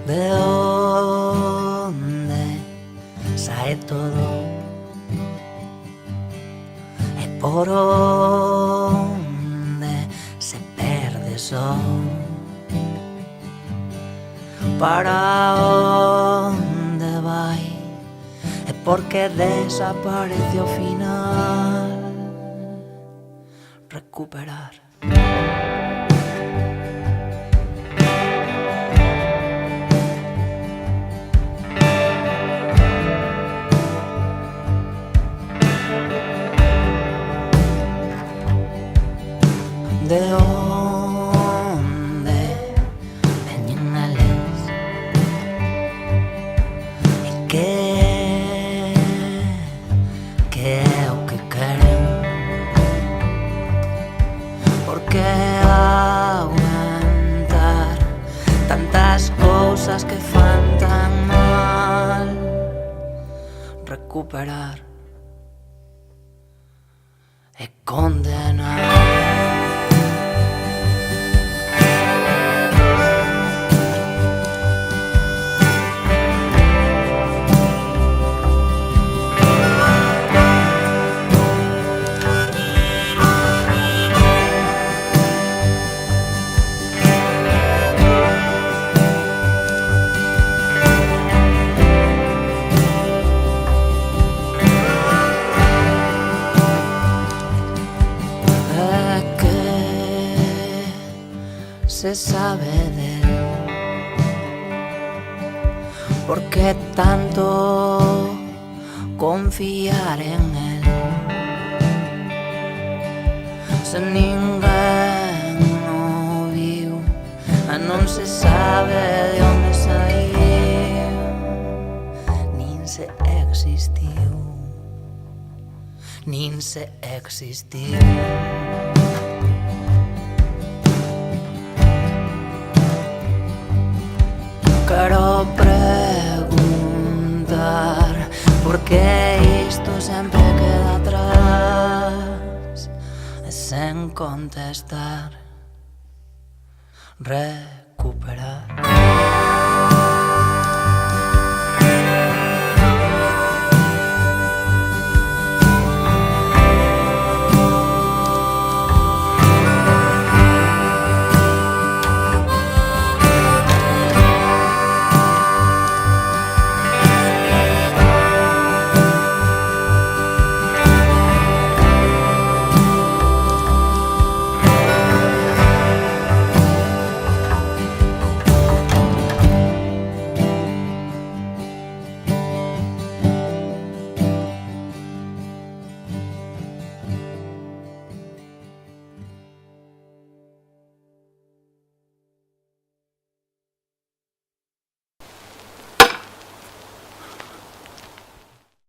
de onde sae todo e por onde se perde só. Para onde vai e por que desaparece ao final. Recuperar. De onde veñen eles e que é o que queren, porque aguantar tantas cousas que fan tan mal. Recuperar e condenar. Se sabe de él, ¿por qué tanto confiar en él? Se ninguén o viu, non se sabe de onde saiu, nin se existiu, nin se existiu. Quero preguntar por que isto sempre queda atrás e sen contestar. Recuperar.